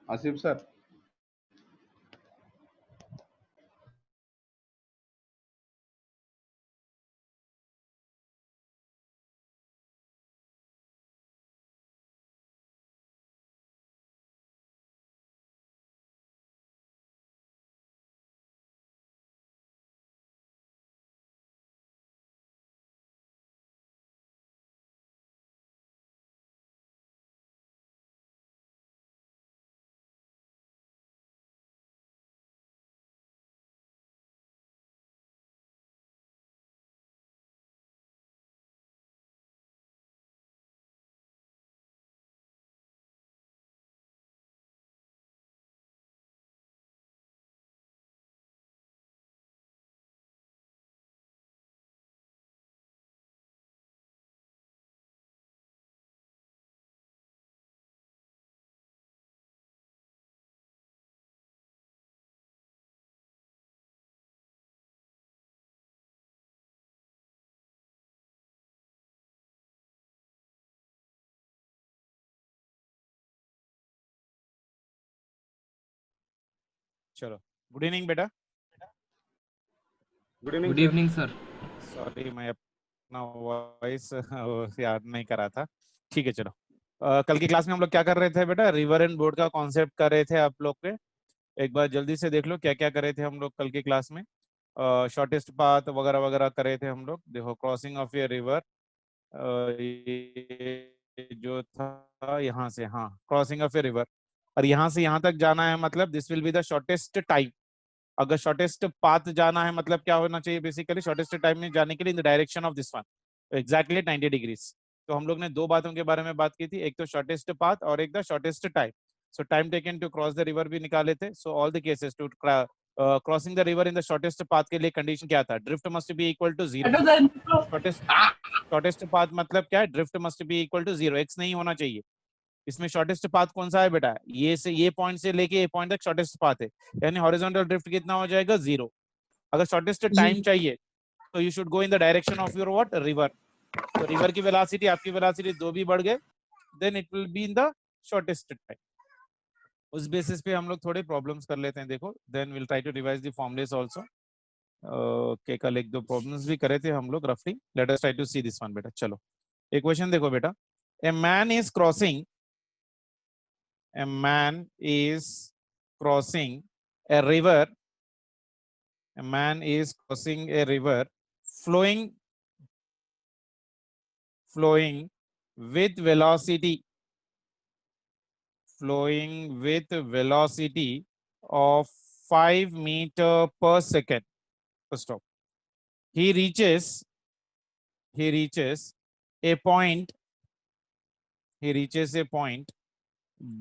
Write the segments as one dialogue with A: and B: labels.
A: Asif sir,
B: चलो, good evening बेटा।
C: Good evening sir.
B: Sorry, मैं अपना वॉइस याद नहीं करा था। ठीक है, चलो। कल की क्लास में हम लोग क्या कर रहे थे बेटा? रिवर एंड बोर्ड का कॉन्सेप्ट कर रहे थे आप लोग के। एक बार जल्दी से देख लो क्या क्या कर रहे थे हम लोग कल की क्लास में। शॉर्टेस्ट पाथ वगैरह वगैरह कर रहे थे हम लोग। देखो, क्रॉसिंग ऑफ ए रिवर, ये जो था यहाँ से, हाँ, क्रॉसिंग ऑफ ए रिवर, और यहाँ से यहाँ तक जाना है, मतलब this will be the shortest time. अगर शॉर्टेस्ट पाथ जाना है मतलब क्या होना चाहिए? बेसिकली शॉर्टेस्ट टाइम में जाने के लिए इन the direction of this one, exactly 90 degrees. तो हम लोग ने दो बातों के बारे में बात की थी, एक तो शॉर्टेस्ट पाथ और एक the shortest time. So time taken to cross the river भी निकाले थे। So all the cases to crossing the river in the shortest path के लिए कंडीशन क्या था? Drift must be equal to 0। Shortest shortest path मतलब क्या है? Drift must be equal to 0, x नहीं होना चाहिए। इसमें शॉर्टेस्ट पाथ कौन सा है बेटा? ये पॉइंट से लेके ये पॉइंट तक शॉर्टेस्ट पाथ है, यानी हॉरिजॉन्टल ड्रिफ्ट कितना हो जाएगा? 0। अगर शॉर्टेस्ट टाइम चाहिए तो you should go in the direction of your what? River. तो रिवर की वेलोसिटी, आपकी वेलोसिटी दो भी बढ़ गए, then it will be in the shortest time. उस बेसिस पे हम लोग थोड़े प्रॉब्लम्स कर लेते हैं। देखो, then will try to revise the formulas also. Okay, कल एक दो प्रॉब्लम्स भी करे थे हम लोग रफली। Let us try to see this one बेटा। चलो, एक क्वेश्चन देखो बेटा। A man is crossing a man is crossing a river. A man is crossing a river flowing with velocity, of 5 meter per second. Stop. He reaches a point. He reaches a point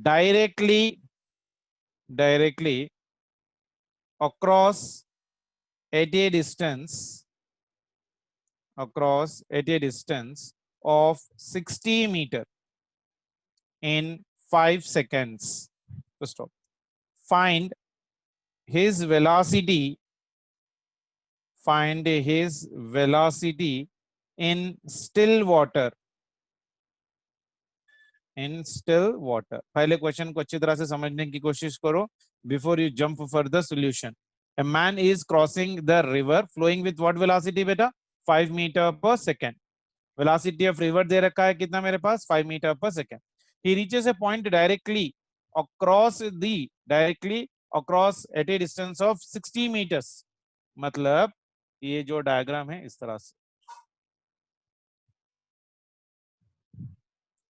B: directly across at a distance of 60 meter in 5 seconds. Stop. Find his velocity. In still water. पहले question को अच्छी तरह से समझने की कोशिश करो before you jump for the solution. A man is crossing the river flowing with what velocity बेटा? 5 meter per second. Velocity of river दे रखा है कितना मेरे पास? 5 meter per second. He reaches a point directly across at a distance of 60 meters. मतलब ये जो diagram है इस तरह से,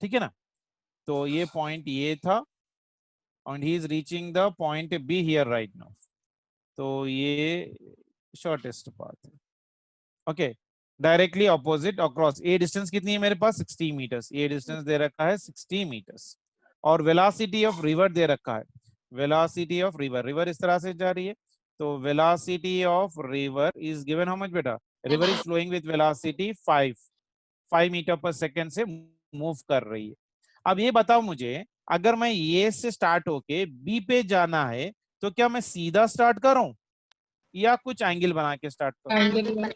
B: ठीक है ना? तो ये पॉइंट ये था and he is reaching the point B here right now. तो ये शॉर्टेस्ट पाथ है। Okay, directly opposite across. ये डिस्टेंस कितनी है मेरे पास? 60 मीटर्स। ये डिस्टेंस दे रखा है 60 मीटर्स, और वेलोसिटी ऑफ रिवर दे रखा है। वेलोसिटी ऑफ रिवर इस तरह से जा रही है, तो velocity of river is given how much बेटा? River is flowing with velocity 5 metre per second से मूव कर रही है। अब ये बताओ मुझे, अगर मैं ये से स्टार्ट होके बी पे जाना है तो क्या मैं सीधा स्टार्ट करूं या कुछ एंगल बना के स्टार्ट करूं?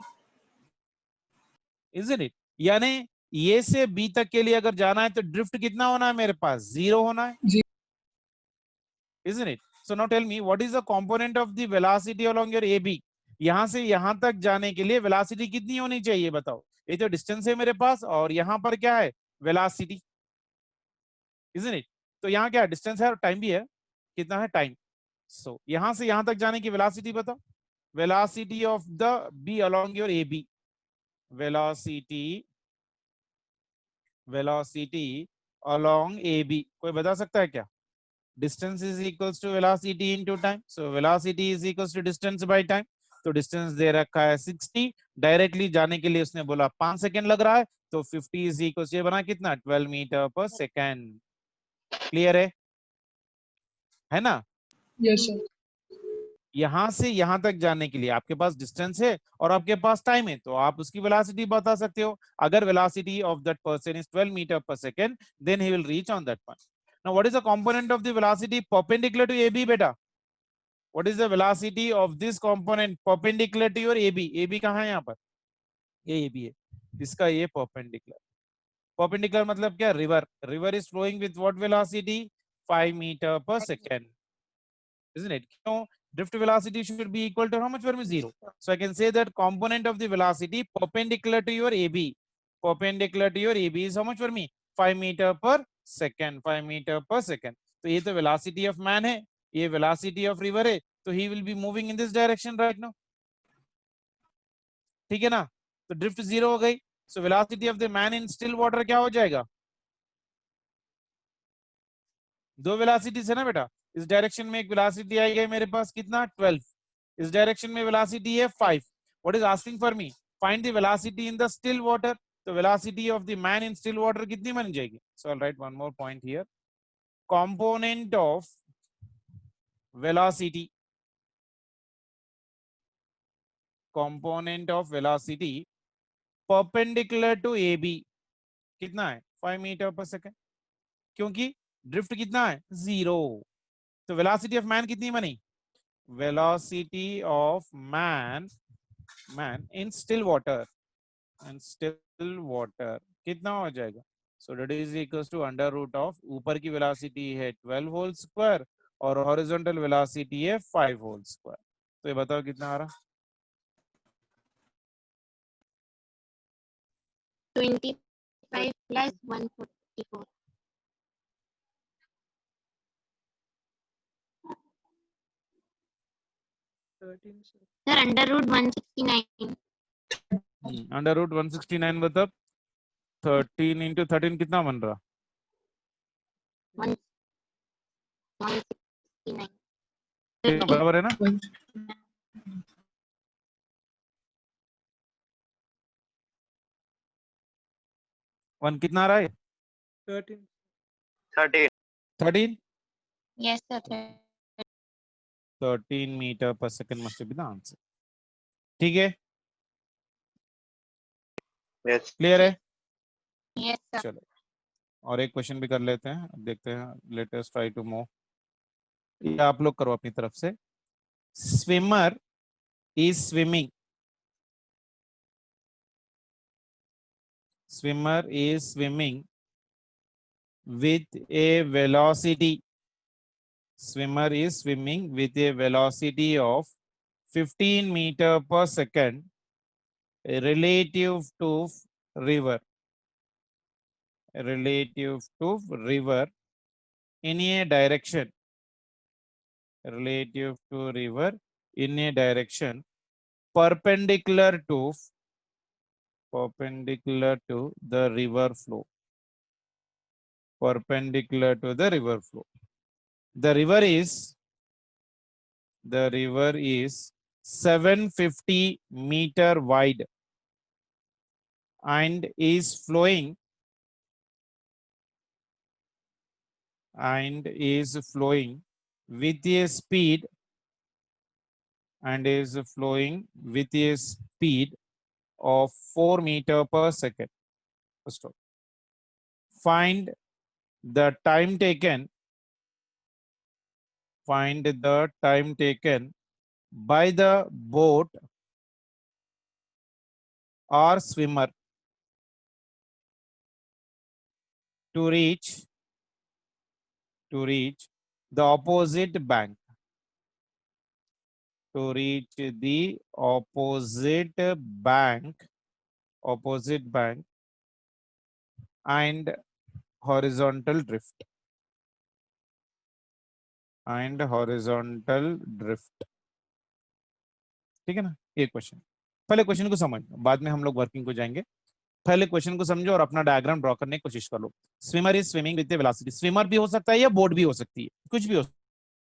B: Isn't it? यानी ये से बी तक के लिए अगर जाना है तो ड्रिफ्ट कितना होना है मेरे पास? 0 होना है। isn't it? So now tell me what is the component of the velocity along your AB? यहां से यहां तक जाने के लिए वेलोसिटी कितनी होनी चाहिए बताओ? ये तो डिस्टेंस है मेरे पास और यहाँ पर क्या है? Velocity, isn't it? तो यहाँ क्या है? डिस्टेंस है और टाइम भी है। कितना है? टाइम। सो यहां से यहां तक जाने की वेलोसिटी बताओ। Velocity of the B along your AB, velocity velocity along AB कोई बता सकता है क्या? Distance is equals to velocity into time. So velocity is equals to distance by time. तो डिस्टेंस दे रखा है 60, डायरेक्टली जाने के लिए उसने बोला 5 सेकंड लग रहा है, तो 50 इज इक्वल ये बना कितना? 12 मीटर पर सेकंड। क्लियर है ना?
A: Yes sir.
B: यहां से यहां तक जाने के लिए आपके पास डिस्टेंस है और आपके पास टाइम है, तो आप उसकी वेलोसिटी बता सकते हो। अगर velocity of that person is 12 metre per second, then he will reach on that point. Now what is the component of the velocity perpendicular to AB बेटा? What is the velocity of this component perpendicular to your AB? AB कहाँ है यहाँ पर? ये AB है, इसका ये perpendicular। Perpendicular मतलब क्या? River। River is flowing with what velocity? 5 meter per second, isn't it? क्यों? Drift velocity should be equal to how much for me? 0. So I can say that component of the velocity perpendicular to your AB, perpendicular to your AB is how much for me? 5 meter per second, 5 meter per second। तो ये तो velocity of man है, ये velocity of river है, तो he will be moving in this direction right now। ठीक है ना? तो ड्रिफ्ट 0 हो गई। So velocity of the man in still water क्या हो जाएगा? दो वेलोसिटीज है ना बेटा, इस डायरेक्शन में एक वेलोसिटी आई है मेरे पास कितना? 12। इस डायरेक्शन में वेलोसिटी है 5। What is asking for me? Find the velocity in the still water. तो velocity of the man in still water कितनी बन जाएगी? So I write one more point here. Component of velocity, component of velocity perpendicular to AB कितना है? 5 metre per second. क्योंकि drift कितना है? 0। तो वेलोसिटी ऑफ मैन कितनी बनी? Velocity of man in still water, in still water कितना हो जाएगा? So that is equals to under root of, ऊपर की वेलोसिटी है 12 होल स्क्वायर और हॉरिजॉन्टल वेलोसिटी है 5 होल स्क्वायर। तो ये बताओ कितना आ रहा?
C: 25 plus 144. Sir, under root 169.
B: Under root 169 मतलब 13 इंटू 13 कितना बन रहा?
C: 169.
B: कितना बराबर है ना? 1 कितना आ रहा है? 13।
C: Yes, sir.
B: 13 metre per second must be the answer. ठीक है, क्लियर है?
C: Yes, sir.
B: चलो और एक क्वेश्चन भी कर लेते हैं, देखते हैं। Let us try to move. ये आप लोग करो अपनी तरफ से। Swimmer is swimming, swimmer is swimming with a velocity, swimmer is swimming with a velocity of 15 meter per second relative to river, relative to river in a direction, relative to river in a direction perpendicular to the river flow, perpendicular to the river flow. The river is 750 meter wide and is flowing with a speed of 4 meter per second. Stop. Find the time taken by the boat or swimmer to reach the opposite bank, to reach the opposite bank and horizontal drift ठीक है ना। ये question, पहले question को समझ, बाद में हम लोग वर्किंग को जाएंगे। पहले क्वेश्चन को समझो और अपना डायग्राम ड्रॉ करने की कोशिश कर लो। Swimmer is swimming with velocity, swimmer भी हो सकता है या बोट भी हो सकती है, कुछ भी हो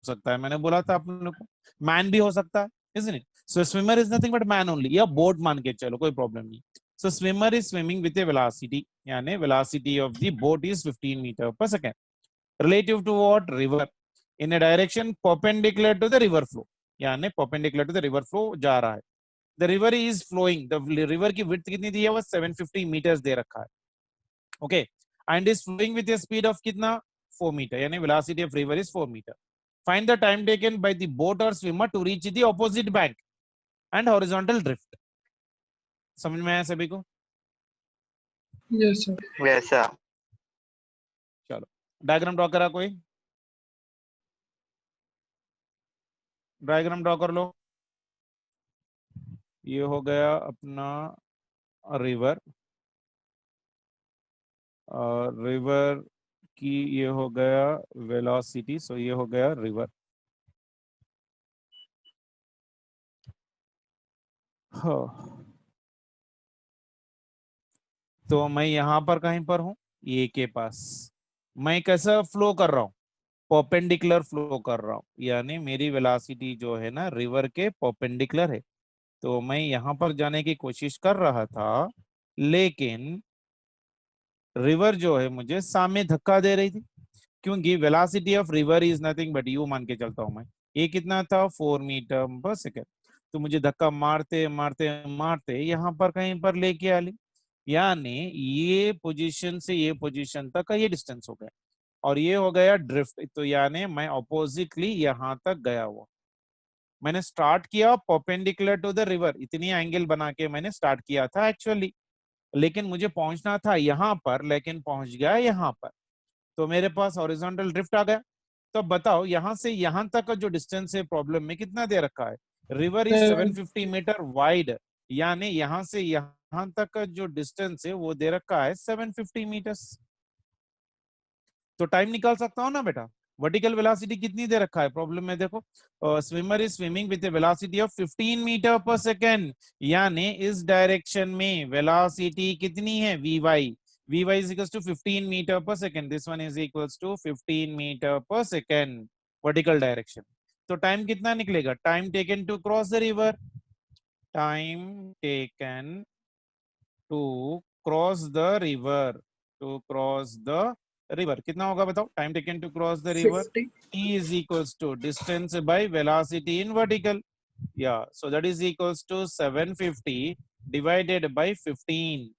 B: सकता है। मैंने बोला था आप लोग को मैन भी हो सकता है, isn't it? So swimmer is nothing but man only, या बोट मान के चलो, कोई प्रॉब्लम नहीं। So swimmer is swimming with a velocity, यानी velocity of the boat is 15 meter per second relative to what, river, in a direction perpendicular to the river flow, यानी perpendicular to the river flow जा रहा है। The river is flowing, the river की width कितनी दी है, वो 750 meters दे रखा है, okay, and is flowing with a speed of कितना, 4 meter, यानी velocity of river is 4 meter. Find the time taken by the boat or swimmer to reach the opposite bank and horizontal drift. समझ में आया सभी को?
A: Yes, sir.
D: Yes, sir.
B: चलो diagram draw करा कोई, डायग्राम ड्रॉ कर लो। ये हो गया अपना रिवर, और रिवर की ये हो गया वेलोसिटी, सो ये हो गया रिवर। तो मैं यहाँ पर कहीं पर हूँ, ये के पास मैं कैसा फ्लो कर रहा हूँ, परपेंडिकुलर फ्लो कर रहा हूँ, यानी मेरी वेलोसिटी जो है ना रिवर के परपेंडिकुलर है। तो मैं यहाँ पर जाने की कोशिश कर रहा था, लेकिन रिवर जो है मुझे सामने धक्का दे रही थी, क्योंकि velocity of river is nothing but you मान के चलता हूं मैं। ये कितना था, 4 मीटर पर सेकेंड। तो मुझे धक्का मारते मारते मारते यहाँ पर कहीं पर लेके आ ली, यानी ये पोजीशन से ये पोजीशन तक का ये डिस्टेंस हो गया, और ये हो गया ड्रिफ्ट। तो यानी मैं ऑपोजिटली यहाँ तक गया हुआ। मैंने स्टार्ट किया परपेंडिकुलर टू द रिवर, इतनी एंगल बना के मैंने स्टार्ट किया था एक्चुअली, लेकिन मुझे पहुंचना था यहाँ पर, लेकिन पहुंच गया यहाँ पर, तो मेरे पास हॉरिजॉन्टल ड्रिफ्ट आ गया। तो अब बताओ यहाँ से यहाँ तक का जो डिस्टेंस है प्रॉब्लम में कितना दे रखा है, रिवर इज 750 मीटर वाइड, यानी यहाँ से यहाँ तक का जो डिस्टेंस है वो दे रखा है 750 मीटर्स। तो टाइम निकाल सकता हूँ ना बेटा। वर्टिकल वेलोसिटी कितनी दे रखा है प्रॉब्लम में, देखो swimmer is swimming with a velocity of 15 metre per second, यानी इस डायरेक्शन में वेलोसिटी कितनी है, vy is equals to 15 meter per second, this one is equals to 15 meter per second vertical direction। तो टाइम कितना निकलेगा, time taken to cross the river, time taken to cross the river, to cross the river कितना होगा बताओ, time taken to cross the river,
A: 50.
B: t is equals to distance by velocity in vertical, yeah, so that is equals to 750 divided by 15,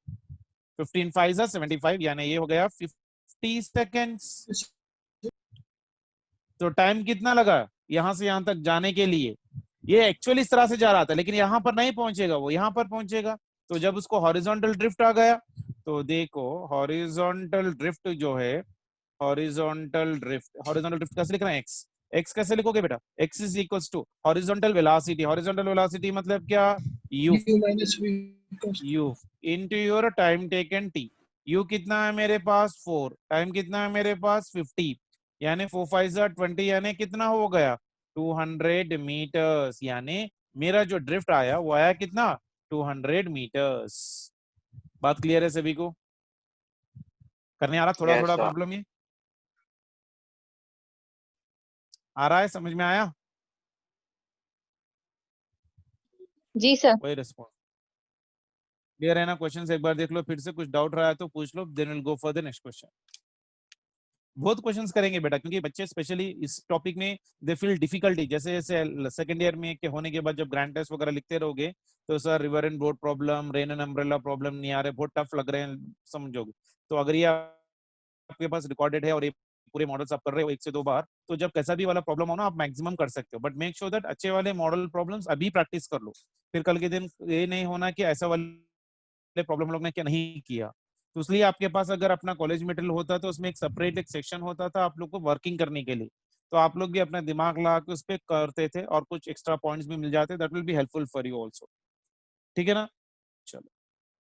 B: 15 5 is 75, यानी ये हो गया 50 seconds. तो time कितना लगा यहां से यहां तक जाने के लिए, ये एक्चुअली इस तरह से जा रहा था, लेकिन यहां पर नहीं पहुंचेगा, वो यहां पर पहुंचेगा। तो जब उसको हॉरिजॉन्टल ड्रिफ्ट आ गया, तो देखो हॉरिजॉन्टल ड्रिफ्ट जो है, हॉरिजॉन्टल ड्रिफ्ट कैसे लिखना है, एक्स कैसे लिखोगे बेटा, x is equals to horizontal velocity, horizontal velocity मतलब क्या, u,
A: U minus V cos.
B: u into your time taken t, u कितना है मेरे पास 4, टाइम कितना है मेरे पास 50, यानी 4 5 20, यानी कितना हो गया 200 मीटर्स, यानी मेरा जो ड्रिफ्ट आया वो आया कितना 200 मीटर्स। बात क्लियर है सभी को, करने आ रहा थोड़ा
D: Yes,
B: थोड़ा
D: sir.
B: प्रॉब्लम, ये आ रहा है, समझ में आया,
E: जी सर।
B: कोई रिस्पॉन्स क्लियर है ना, क्वेश्चन एक बार देख लो, फिर से कुछ डाउट रहा है तो पूछ लो, then will go for the next question. बहुत क्वेश्चंस करेंगे बेटा, क्योंकि बच्चे स्पेशली इस टॉपिक में दे फील डिफिकल्टी, जैसे जैसे सेकंड ईयर में के होने के बाद जब ग्रैंड टेस्ट वगैरह लिखते रहोगे, तो sir river and boat problem, rain and umbrella problem नहीं आ रहे, बहुत टफ लग रहे हैं, समझोगे। तो अगर ये आपके पास रिकॉर्डेड है और ये पूरे मॉडल्स आप कर रहे हो 1 से 2 बार, तो जब कैसा भी वाला प्रॉब्लम हो ना आप मैक्सिमम कर सकते हो, बट मेक श्योर दैट अच्छे वाले मॉडल प्रॉब्लम्स अभी प्रैक्टिस कर लो, फिर कल के दिन ये नहीं होना कि ऐसा वाले प्रॉब्लम लोग ने क्या नहीं किया। तो इसलिए आपके पास अगर अपना कॉलेज मटेरियल होता तो उसमें एक सेपरेट एक सेक्शन होता था आप लोग को वर्किंग करने के लिए, तो आप लोग भी अपना दिमाग लगा के उस पर करते थे और कुछ एक्स्ट्रा पॉइंट्स भी मिल जाते, that will be helpful for you also. ठीक है ना? चलो,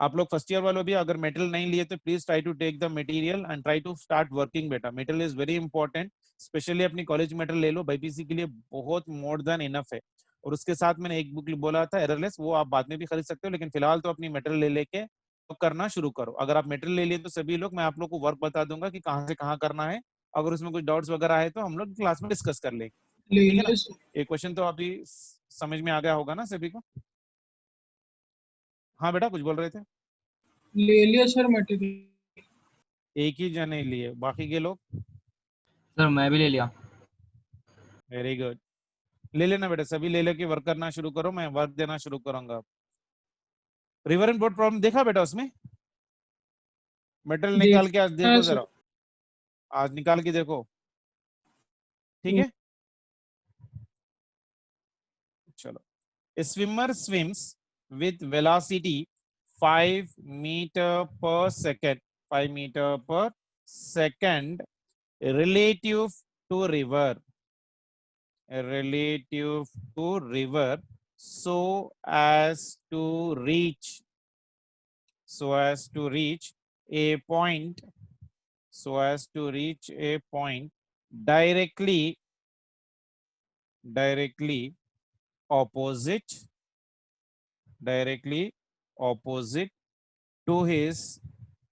B: आप लोग फर्स्ट ईयर वालों भी अगर मेटेरियल नहीं लिए तो please try to take the material and try to start working. बेटा material is very important, specially अपनी कॉलेज मटेरियल ले लो, बीपीसी के लिए बहुत मोर देन इनफ है। और उसके साथ मैंने एक बुक बोला था एररलेस, वो आप बाद में भी खरीद सकते हो, लेकिन फिलहाल तो अपनी मटेरियल ले लेके तो करना शुरू करो। अगर आप मटेरियल ले लिए तो सभी लोग, मैं आप लोग को वर्क बता दूंगा कि कहाँ से कहाँ करना है। अगर उसमें कुछ डाउट्स वगैरह है तो हम लोग क्लास में डिस्कस कर लेंगे।
A: ले
B: ठीक है ना?
A: लिया सर,
B: ये क्वेश्चन तो अभी समझ में आ गया होगा ना सभी को? हाँ बेटा कुछ बोल रहे थे?
A: ले लिया सर मटेरियल।
B: एक ही जने लिए, बाकी के लोग?
D: सर मैं भी ले लिया।
B: वेरी गुड, ले लेना बेटा, सभी ले लेके वर्क करना शुरू करो, मैं वर्क देना शुरू करूंगा। रिवर एंड बोट प्रॉब्लम देखा बेटा उसमें? मेटल निकाल के आज
A: हाँ
B: देखो
A: सर,
B: जरा, आज निकाल के देखो। ठीक है, चलो। Swimmer swims with velocity 5 metre per second, 5 metre per second relative to river, relative to river, so as to reach, so as to reach a point, so as to reach a point directly, directly opposite, directly opposite to his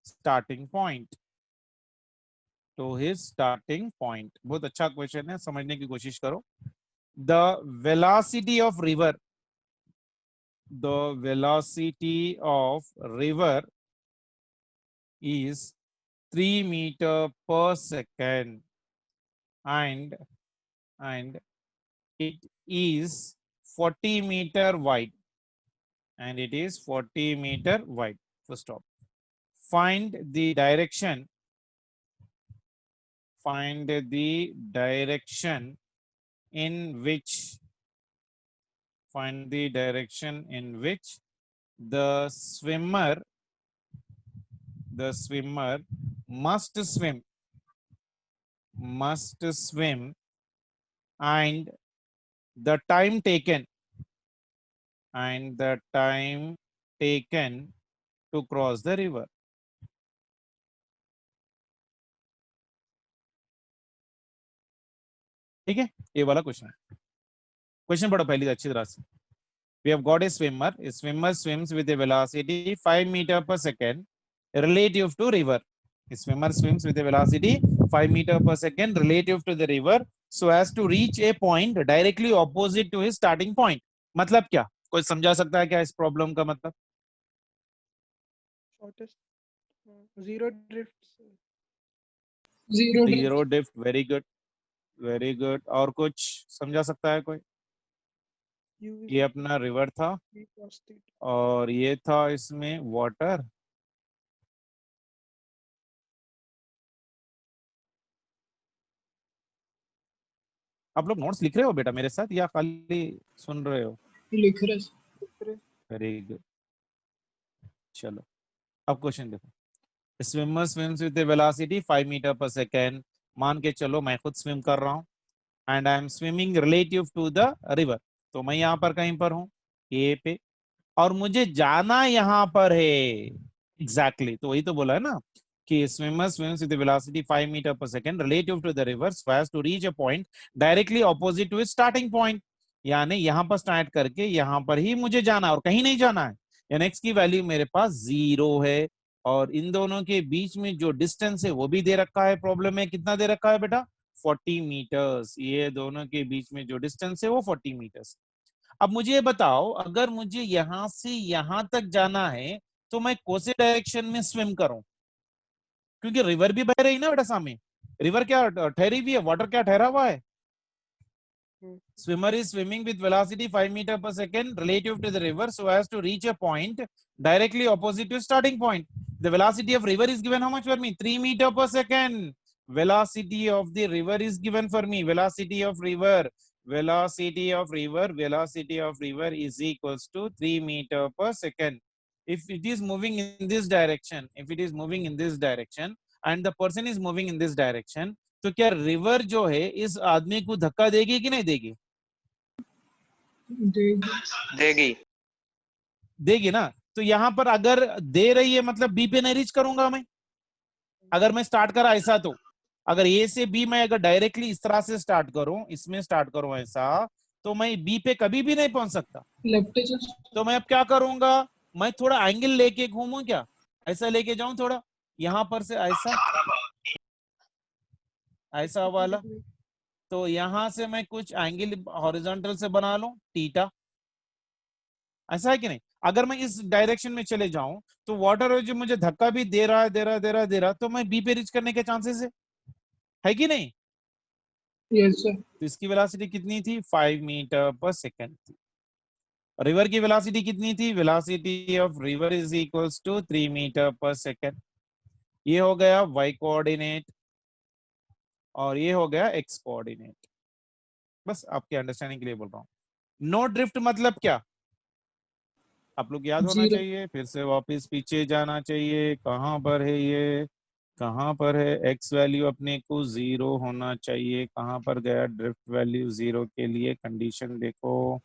B: starting point, to his starting point। बहुत अच्छा question है, समझने की कोशिश करो। The velocity of river, the velocity of river is 3 meter per second, and it is 40 meter wide, and it is 40 meter wide. First stop. Find the direction, find the direction in which, find the direction in which the swimmer must swim, and the time taken, and the time taken to cross the river। ठीक है, ये वाला question है। Question पढ़ो पहले अच्छी तरह से। We have got a swimmer. A swimmer swims with a velocity 5 meter per second relative to river. A swimmer swims with a velocity 5 meter per second relative to the river so as to reach a point directly opposite to his starting point। मतलब क्या? कोई समझा सकता है क्या इस problem का मतलब?
F: shortest zero drift
A: zero
B: zero drift, very good, very good. और कुछ समझा सकता है कोई?
F: u is
B: ये अपना रिवर था
F: v cos theta।
B: और ये था इसमें वाटर। आप लोग नोट्स लिख रहे हो बेटा मेरे साथ या खाली सुन रहे हो?
A: लिख रहे सर।
B: वेरी गुड, चलो अब क्वेश्चन देखो। Swimmer swims with velocity 5 metre per second. मान के चलो मैं खुद स्विम कर रहा हूँ and I am swimming relative to the river. तो मैं यहाँ पर कहीं पर हूँ ए पे, और मुझे जाना यहाँ पर है एग्जैक्टली। तो वही तो बोला है ना कि swimmer swims with velocity 5 metre per second relative to the river so as to reach a point directly opposite to starting point. यानी यहाँ पर स्टार्ट करके यहाँ पर ही मुझे जाना है और कहीं नहीं जाना है। यानी x की वैल्यू मेरे पास 0 है और इन दोनों के बीच में जो डिस्टेंस है वो भी दे रखा है। प्रॉब्लम में कितना दे रखा है बेटा? 40 मीटर्स। ये दोनों के बीच में जो डिस्टेंस है वो 40 मीटर्स। अब मुझे ये बताओ, अगर मुझे यहां से यहां तक जाना है तो मैं कौन से डायरेक्शन में स्विम करूं? क्योंकि रिवर भी बह रही ना बेटा सामने। रिवर क्या ठहरी हुई है? वाटर क्या ठहरा हुआ है? Swimmer is swimming with velocity 5 meter per second relative to the river so as to reach a point directly opposite to starting point. The velocity of river is given how much for me? 3 meter per second. Velocity of the river is given for me. Velocity of river, velocity of river, velocity of river is equals to 3 meter per second. If it is moving in this direction, if it is moving in this direction and the person is moving in this direction, तो क्या river जो है इस आदमी को धक्का देगी कि नहीं देगी?
G: देगी।
B: देगी ना। तो यहाँ पर अगर दे रही है मतलब बी पे नहीं रीच करूंगा मैं। अगर मैं स्टार्ट करा ऐसा, तो अगर ए से बी मैं अगर डायरेक्टली इस तरह से स्टार्ट करूं, इसमें स्टार्ट करूं ऐसा, तो मैं बी पे कभी भी नहीं पहुंच सकता।
A: लेफ्ट
B: तो मैं अब क्या करूंगा, मैं थोड़ा एंगल लेके घूमूं क्या, ऐसा लेके जाऊं थोड़ा, यहां पर से ऐसा, ऐसा वाला। तो यहां से मैं कुछ एंगल हॉरिजॉन्टल से बना लूं, थीटा, ऐसा है कि नहीं? अगर मैं इस डायरेक्शन में चले जाऊं तो वाटर जो मुझे धक्का भी दे रहा है, दे रहा, तो मैं बी पे रीच करने के चांसेस है कि नहीं?
A: Yes sir.
B: तो इसकी वेलोसिटी कितनी थी? 5 मीटर पर सेकेंड थी। रिवर की वेलोसिटी कितनी थी? Velocity of river is equals to 3 metre per second. ये हो गया y कोऑर्डिनेट और ये हो गया x कोऑर्डिनेट। बस आपके अंडरस्टैंडिंग के लिए बोल रहा हूँ। नो ड्रिफ्ट मतलब क्या, आप लोग याद होना
A: 0
B: चाहिए। फिर से वापस पीछे जाना चाहिए। कहाँ पर है ये, कहाँ पर है? x वैल्यू अपने को 0 होना चाहिए। कहाँ पर गया ड्रिफ्ट वैल्यू 0 के लिए? कंडीशन देखो,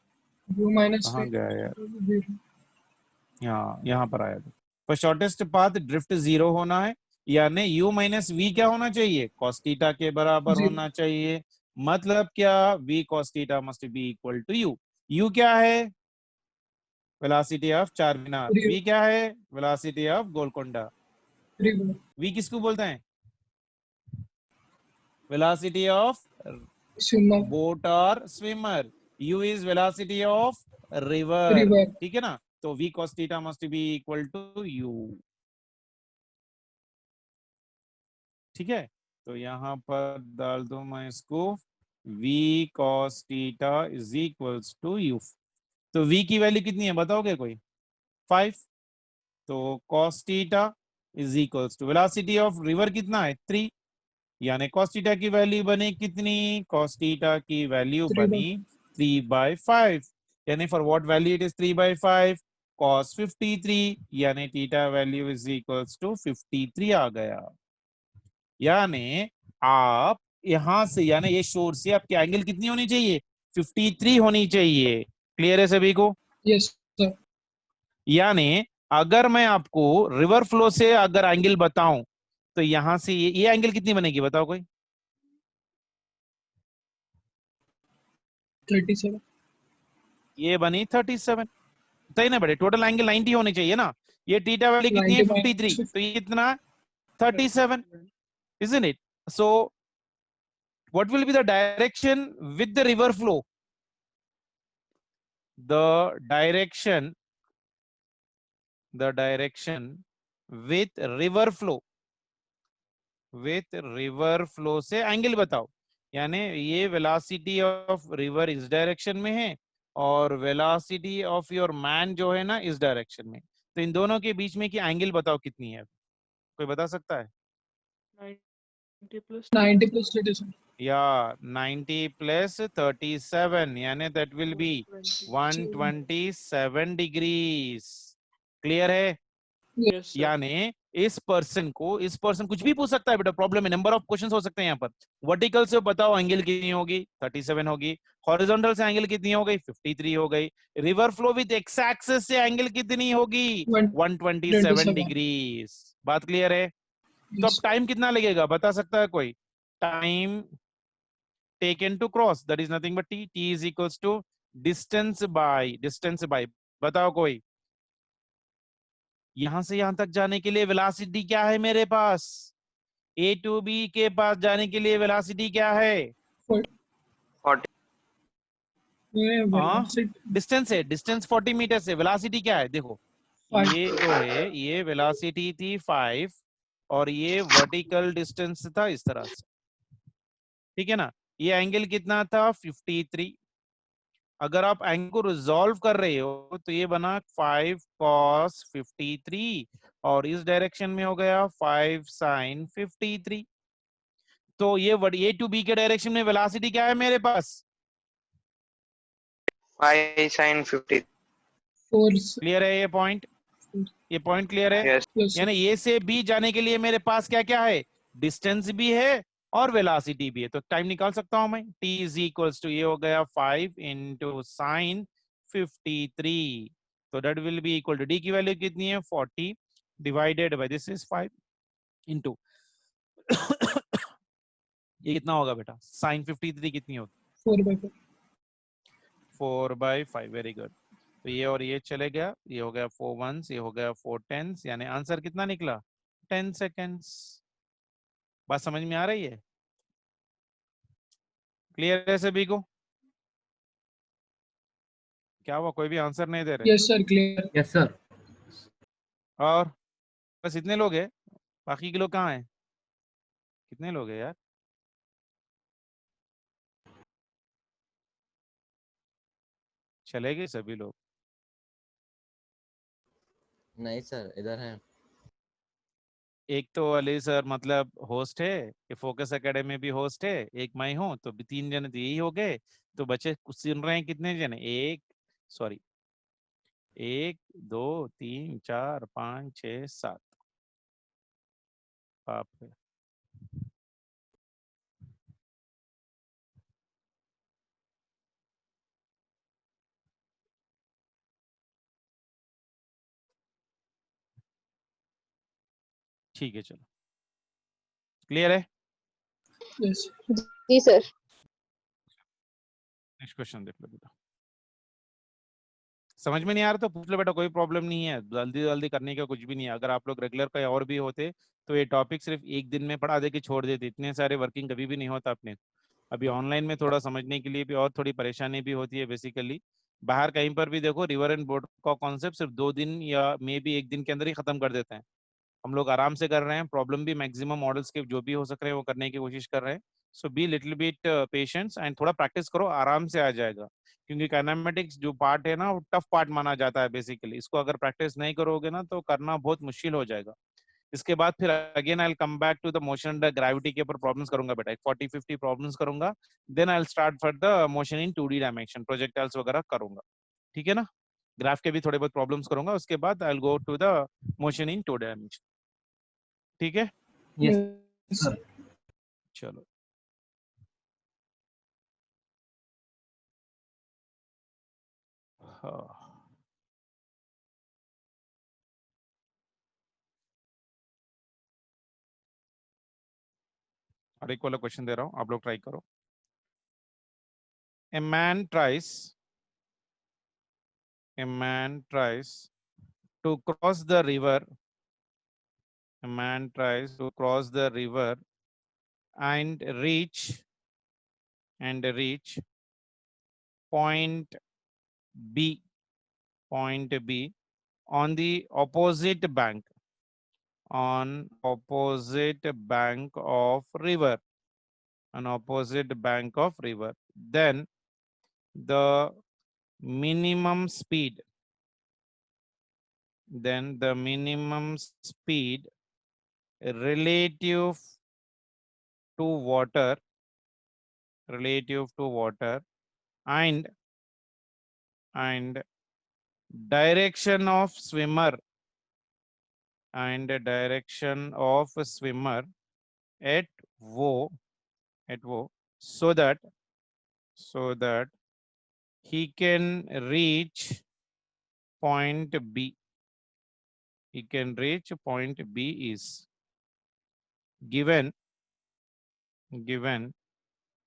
A: u माइनस
B: कहाँ गया यार?
A: 0।
B: यहाँ पर आया था। पर शॉर्टेस्ट पाथ ड्रिफ्ट 0 होना है, यानी u माइनस वी क्या होना चाहिए? cos थीटा के बराबर
A: 0
B: होना चाहिए। मतलब क्या? v cos theta must be equal to u। u क्या है? Velocity of Charminar. v क्या है? Velocity of Golconda.
A: River
B: v किसको बोलते हैं? वेलोसिटी ऑफ
A: स्विमर
B: बोट और swimmer. u is velocity of river,
A: river
B: ठीक है ना? तो v cos theta must be equal to u, ठीक है? तो यहाँ पर डाल दो मैं इसको, v cos theta is equals to u। तो v की वैल्यू कितनी है बताओगे कोई? 5। तो cos theta is equals to velocity of river कितना है? 3, यानी cos थीटा की वैल्यू बनी कितनी? cos थीटा की वैल्यू
A: 3
B: बनी 3/5, यानी for what value it is 3/5? cos 53, यानी theta value is equals to 53 आ गया। यानी आप यहां से, यानी ये शोर से आपकी एंगल कितनी होनी चाहिए? 53 होनी चाहिए। क्लियर है सभी को?
A: Yes sir.
B: यानी अगर मैं आपको रिवर फ्लो से अगर एंगल बताऊं तो यहां से ये एंगल कितनी बनेगी बताओ कोई?
A: 37
B: ये बनी 37, सही ना बेटे? टोटल एंगल 90 होने चाहिए ना। ये थीटा वैल्यू कितनी है?
A: 90
B: 53, तो ये कितना? 37, isn't it? So what will be the direction with the river flow? The direction with river flow, से एंगल बताओ। यानी ये वेलोसिटी ऑफ रिवर इस डायरेक्शन में है और वेलोसिटी ऑफ योर मैन जो है ना इस डायरेक्शन में। तो इन दोनों के बीच में की एंगल बताओ कितनी है? कोई बता सकता है?
F: 90 plus
A: 90 plus 37
B: या 90 प्लस 37, यानी that will B 127 degrees. Clear है?
F: Yes sir.
B: यानी इस पर्सन कुछ भी पूछ सकता है बेटा, प्रॉब्लम है। नंबर ऑफ क्वेश्चंस हो सकते हैं यहाँ पर। वर्टिकल से बताओ एंगल कितनी होगी? 37 होगी। हॉरिजॉन्टल से एंगल कितनी हो गई? 53 हो गई। River flow with x axis से एंगल कितनी होगी? 127 डिग्रीज। बात क्लियर है? तो अब टाइम कितना लगेगा बता सकता है कोई? Time taken to cross, that is nothing but t is equals to distance by बताओ कोई? यहां से यहां तक जाने के लिए वेलोसिटी क्या है मेरे पास? A to B के पास जाने के लिए वेलोसिटी क्या है?
G: 40
B: डिस्टेंस है, डिस्टेंस 40 मीटर से। वेलोसिटी क्या है देखो,
A: 5
B: ये जो है ये वेलोसिटी थी 5 और ये वर्टिकल डिस्टेंस था इस तरह से, ठीक है ना? ये एंगल कितना था? 53। अगर आप एंगल को रिजॉल्व कर रहे हो तो ये बना 5 cos 53 और इस डायरेक्शन में हो गया 5 sin 53। तो ये A to B के डायरेक्शन में वेलोसिटी क्या है मेरे पास?
G: 5 sin 50।
A: फोर्स
B: क्लियर है ये पॉइंट? ये पॉइंट क्लियर है?
G: Yes.
A: यस
B: यानी ए से बी जाने के लिए मेरे पास क्या क्या है? डिस्टेंस भी है और वेलोसिटी भी है, तो टाइम निकाल सकता हूं मैं। t इज इक्वल्स टू, ये हो गया 5 इंटू साइन 53, तो that will be equal to, D की वैल्यू कितनी है 40 divided by this is 5 into ये कितना होगा बेटा, साइन 53 कितनी होगी
A: 4/4
B: 4/5, वेरी गुड। तो ये और ये चले गया, ये हो गया 4 1s, ये हो गया 4 10s, यानी आंसर कितना निकला 10 सेकेंड्स। बात समझ में आ रही है? क्लियर है सभी को? क्या हुआ, कोई भी आंसर नहीं दे रहे?
A: Yes sir clear
D: Yes, sir.
B: और बस इतने लोग हैं, बाकी के लोग कहाँ हैं? कितने लोग हैं यार? चले गए सभी लोग?
H: नहीं सर, इधर है।
B: एक तो अली सर मतलब होस्ट है, ये फोकस एकेडमी भी होस्ट है, एक मैं हूँ, तो 3 जन तो यही हो गए। तो बच्चे कुछ सुन रहे हैं, कितने जन? एक, सॉरी, 1 2 3 4 5 6 7, बाप रे। ठीक है, चलो क्लियर है।
A: यस
E: जी सर।
B: नेक्स्ट क्वेश्चन देख लो बेटा। समझ में नहीं आ रहा तो पूछ लो बेटा, कोई प्रॉब्लम नहीं है, जल्दी जल्दी करने का कुछ भी नहीं है। अगर आप लोग रेगुलर कहीं और भी होते तो ये टॉपिक सिर्फ एक दिन में पढ़ा दे के छोड़ देते, इतने सारे वर्किंग कभी भी नहीं होता अपने। अभी ऑनलाइन में थोड़ा समझने के लिए भी और थोड़ी परेशानी भी होती है बेसिकली। बाहर कहीं पर भी देखो, रिवर एंड बोट का कॉन्सेप्ट सिर्फ 2 दिन या मे बी 1 दिन के अंदर ही खत्म कर देते हैं। हम लोग आराम से कर रहे हैं, प्रॉब्लम भी मैक्सिमम मॉडल्स के जो भी हो सक रहे हैं वो करने की कोशिश कर रहे हैं। So be little bit patience and थोड़ा प्रैक्टिस करो, आराम से आ जाएगा। क्योंकि काइनेमेटिक्स जो पार्ट है ना, वो टफ पार्ट माना जाता है बेसिकली। इसको अगर प्रैक्टिस नहीं करोगे ना तो करना बहुत मुश्किल हो जाएगा। इसके बाद फिर again I will come back to the motion under gravity के ऊपर प्रॉब्लम्स करूंगा बेटा, 40-50 प्रॉब्लम्स करूंगा। Then I will start for the motion in 2D dimension, projectiles वगैरह करूंगा, ठीक है ना। ग्राफ के भी थोड़े बहुत प्रॉब्लम्स करूंगा, उसके बाद I will go to the motion in 2D dimension, ठीक है।
D: Yes,
A: yes
D: sir.
B: चलो हाँ। और एक वाला क्वेश्चन दे रहा हूँ, आप लोग ट्राई करो। A man tries to cross the river. A man tries to cross the river and reach point B, on the opposite bank, on opposite bank of river, on opposite bank of river. Then the minimum speed, relative to water, and direction of swimmer, at wo, so that he can reach point B. He can reach point B is given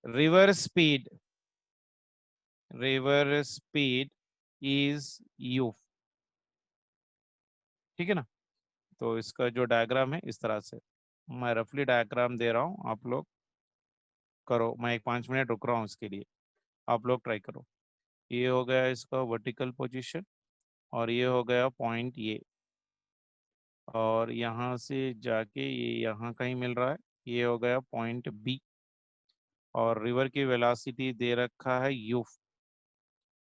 B: river speed is u, ठीक है ना। तो इसका जो diagram है इस तरह से, मैं रफली डायग्राम दे रहा हूँ, आप लोग करो। मैं एक 5 मिनट रुक रहा हूँ इसके लिए, आप लोग ट्राई करो। ये हो गया इसका वर्टिकल पोजीशन, और ये हो गया पॉइंट ये, और यहाँ से जाके ये यहाँ कहीं मिल रहा है, ये हो गया पॉइंट बी। और रिवर की वेलोसिटी दे रखा है u,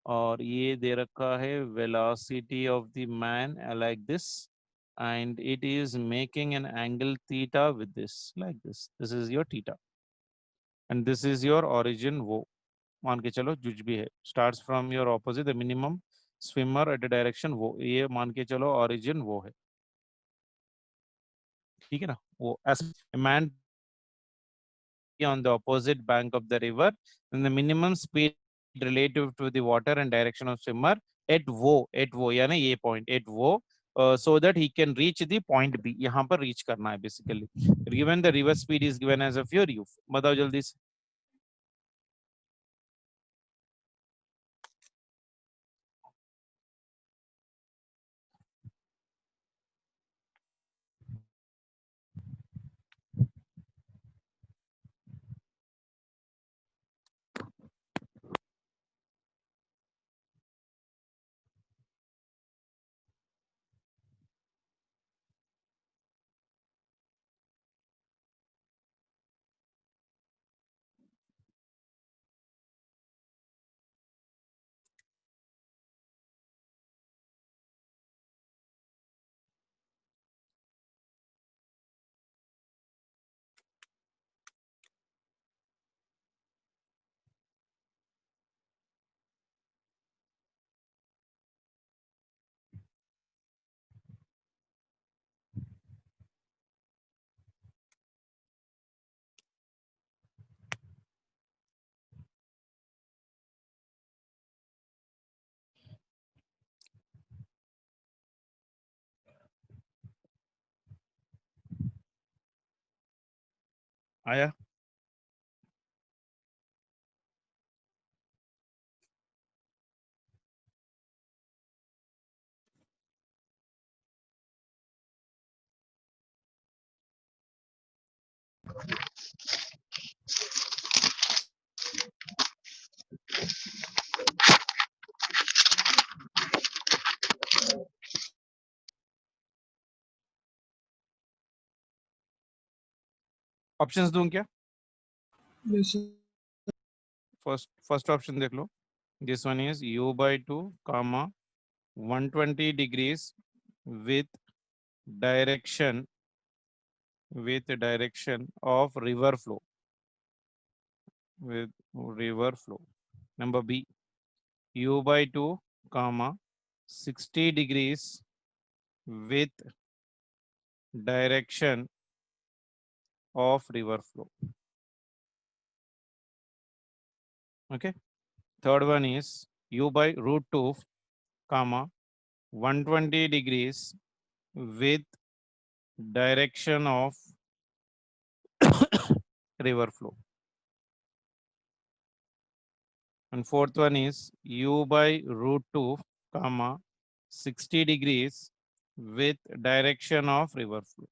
B: और ये दे रखा है velocity of the man like this, and it is making an angle theta with this, like this is your theta, and this is your origin wo, मान के चलो जुज भी है, starts from your opposite, the minimum swimmer at the direction वो, ये मान के चलो origin वो है, ठीक है ना। वो as man on the opposite bank of the river, then the minimum speed relative to the water and direction of swimmer at वो यानी ये point at वो so that he can reach the point B. यहाँ पर reach करना है basically. Given the river speed is given as of your u. बताओ जल्दी से. आया. Options दूं क्या?
A: Yes, sir.
B: First option देख लो. This one is u by 2 comma 120 degrees with direction of river flow. With river flow. Number B, u by 2 comma 60 degrees with direction of river flow. Okay. Third one is u by root 2 comma 120 degrees with direction of river flow. And fourth one is u by root 2 comma 60 degrees with direction of river flow.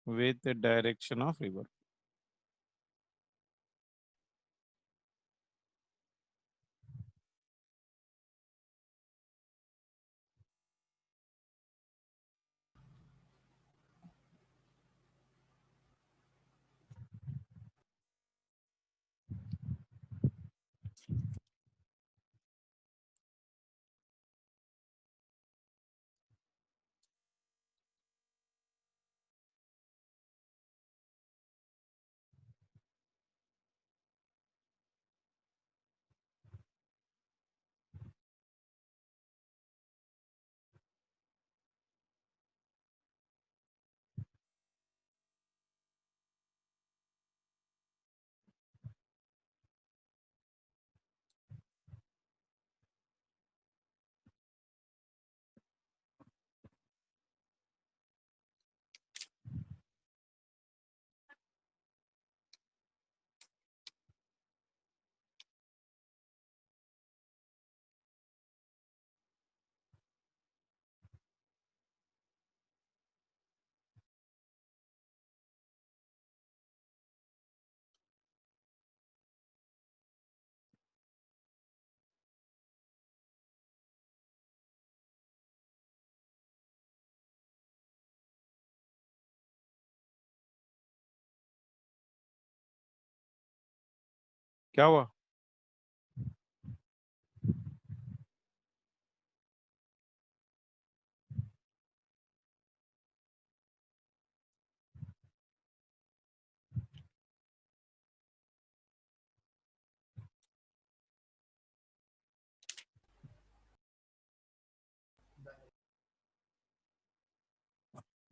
B: With the direction of river. क्या हुआ?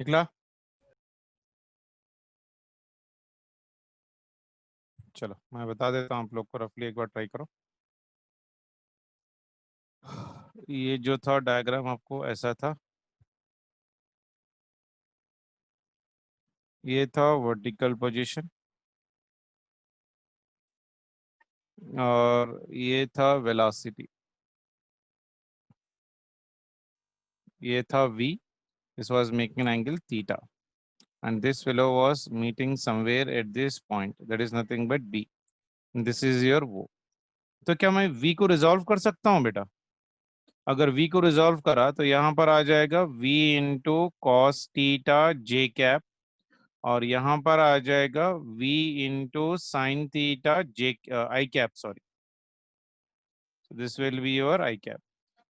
B: निकला? चलो मैं बता देता हूँ आप लोग को, रफली एक बार ट्राई करो। ये जो था डायग्राम आपको ऐसा था, ये था वर्टिकल पोजीशन और ये था वेलोसिटी, ये था v, this was making an angle theta, and this fellow was meeting somewhere at this point, that is nothing but b, this is your वो। तो क्या मैं v को रिजॉल्व कर सकता हूँ बेटा? अगर v को रिजॉल्व करा तो यहाँ पर आ जाएगा v into cos theta J cap, और यहाँ पर आ जाएगा v into sine theta J I cap, sorry, this will be your I cap.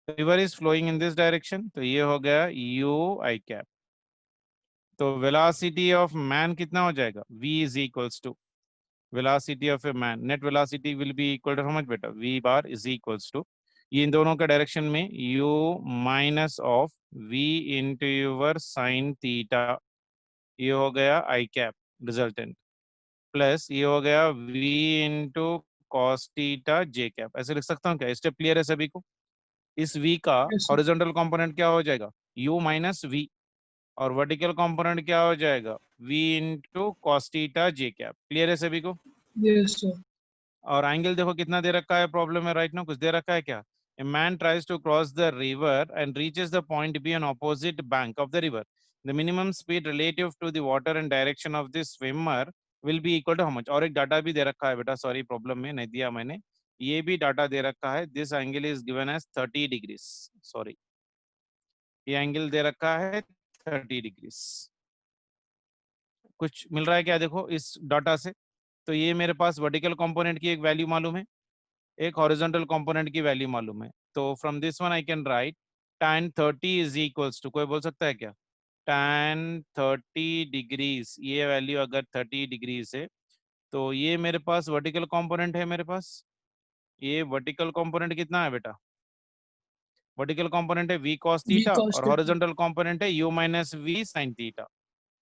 B: River is flowing in this direction, तो ये हो गया u आई कैप। तो वेलोसिटी ऑफ मैन कितना हो जाएगा? v is equals to velocity of a man, net velocity will be equal to how much बेटा? v bar is equals to, ये इन दोनों का डायरेक्शन में u minus of v into your sine theta, ये हो गया आई कैप रिजल्टेंट, प्लस ये हो गया v into cos theta J cap. ऐसे लिख सकता हूँ क्या? स्टेप क्लियर है सभी को? इस v का
A: Yes, sir.
B: हॉरिजॉन्टल कंपोनेंट क्या हो जाएगा? u माइनस v, और वर्टिकल कंपोनेंट क्या हो जाएगा? v into cos theta J cap. Clear है सभी को?
A: Yes, sir.
B: और एंगल देखो कितना दे रखा है प्रॉब्लम में राइट नाउ, कुछ दे रखा है क्या? A man tries to cross the river and reaches the point B on opposite bank of the river, the minimum speed relative to the water and direction of the swimmer will be equal to how much. और एक data भी दे रखा है बेटा, sorry problem में नहीं दिया मैंने, ये भी डाटा दे रखा है, this angle is given as 30 degrees, sorry ये एंगल दे रखा है 30 डिग्रीज। कुछ मिल रहा है क्या देखो इस डाटा से? तो ये मेरे पास वर्टिकल कंपोनेंट की एक वैल्यू मालूम है, एक हॉरिजॉन्टल कंपोनेंट की वैल्यू मालूम है, तो from this one I can write tan 30 is equals to, कोई बोल सकता है क्या? tan 30 डिग्रीज, ये वैल्यू अगर 30 डिग्रीज है तो ये मेरे पास वर्टिकल कंपोनेंट है, मेरे पास ये वर्टिकल कंपोनेंट कितना है बेटा? वर्टिकल कंपोनेंट है v cos
A: V
B: theta
A: cos
B: और
A: theta.
B: हॉरिजॉन्टल कंपोनेंट है u minus v sin theta,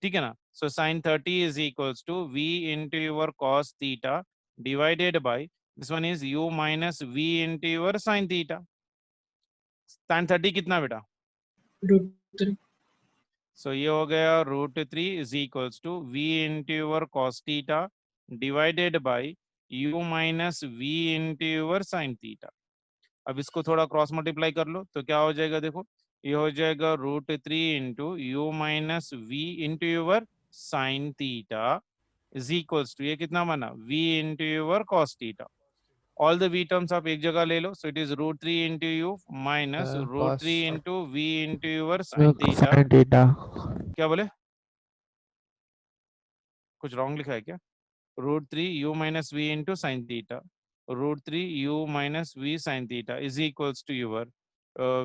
B: ठीक है ना? So sin 30 is equals to v into your cos theta divided by this one is u minus v into your sin theta. tan 30 कितना बेटा?
A: Root 3.
B: सो ये हो गया √3 is equals to v into your cos theta divided by u minus v into your sin theta. अब इसको थोड़ा cross multiply कर लो तो क्या हो जाएगा देखो, ये हो जाएगा √3 into you minus we into your sine theta is equals to, ये कितना बना? v into your cos theta. All the v terms आप एक जगह ले लो, so it is √3 into you minus √3 into v into your sine theta. क्या बोले? कुछ रॉन्ग लिखा है क्या? √3 u minus we into sine theta, √3 u minus we sine theta is equals to your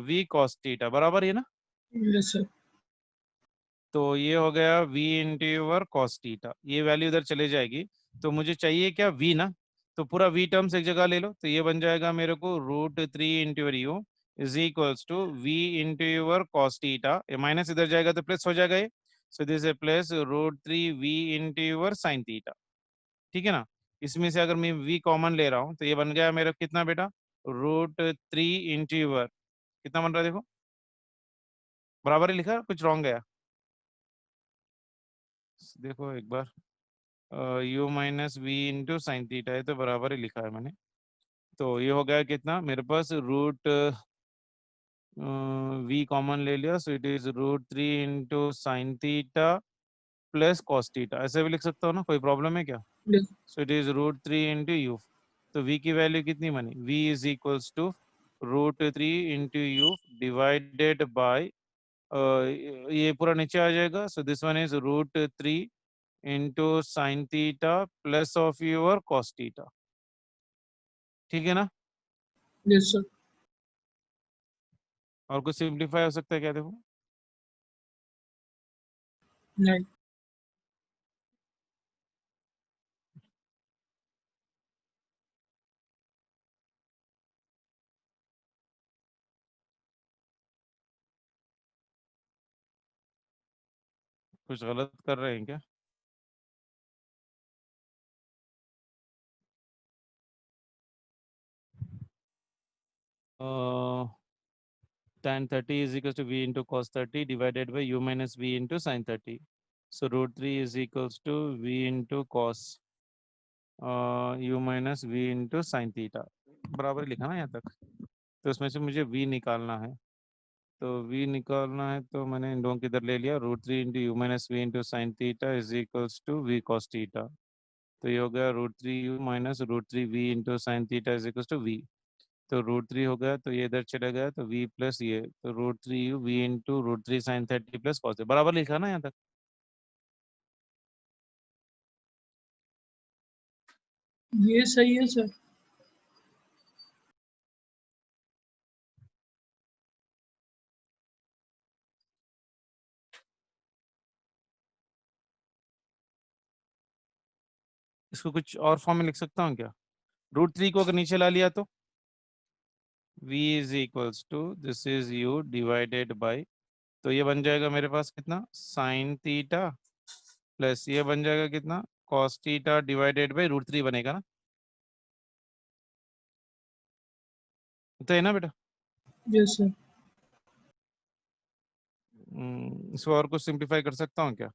B: v cos theta, बराबर है ना?
A: Yes, sir.
B: तो ये हो गया v into your cos theta, ये वैल्यू इधर चले जाएगी, तो मुझे चाहिए क्या? v ना, तो पूरा v टर्म्स एक जगह ले लो, तो ये बन जाएगा मेरे को √3 into your U is equals to v into your cos theta, ये माइनस इधर जाएगा तो प्लस हो जाएगा ये, so this is plus √3 v into your sine theta, ठीक है ना? इसमें से अगर मैं v कॉमन ले रहा हूँ तो ये बन गया मेरा कितना बेटा? √3 इंटू योर, कितना बन रहा है देखो, बराबर ही लिखा, कुछ रॉन्ग गया? देखो एक बार, u minus we into sine theta है तो बराबर ही लिखा है मैंने, तो ये हो गया कितना मेरे पास? v कॉमन ले लिया, सो it is √3 into sine theta plus cos theta, ऐसे भी लिख सकता हूँ ना, कोई प्रॉब्लम है क्या?
A: Yes.
B: So it is √3 into U, तो v की वैल्यू कितनी बनी? v is equals to √3 into U divided by, ये पूरा नीचे आ जाएगा, so this one is √3 into sine theta plus of your cos theta, ठीक है ना?
A: Yes, sir.
B: और कुछ सिंप्लीफाई हो सकता है क्या देखो?
A: Nine.
B: कुछ गलत कर रहे हैं क्या? tan 30 is equals to v into cos 30 divided by u minus v into sin 30. So root 3 is equals to v into cos u minus v into sin theta. बराबर लिखा ना यहाँ तक? तो उसमें से मुझे v निकालना है, तो v निकालना है तो मैंने इन दोनों की इधर ले लिया. Root 3 into you minus we into sine theta is equals to v cos theta. तो ये हो गया root 3 u minus root 3 v into sine theta is equals to v. तो रूट 3 हो गया तो ये इधर चला गया तो v प्लस ये, तो root 3 u v into root 3 sine 30 plus cos. बराबर लिखा ना यहाँ तक?
A: ये सही है सर.
B: इसको कुछ और फॉर्म में लिख सकता हूँ क्या? रूट 3 को अगर नीचे ला लिया तो v is equals to this is u divided by, तो ये बन जाएगा मेरे पास कितना, साइन थीटा प्लस ये बन जाएगा कितना, cos theta divided by root 3 बनेगा ना? तो है ना बेटा?
A: Yes sir.
B: इसको और कुछ सिंप्लीफाई कर सकता हूँ क्या?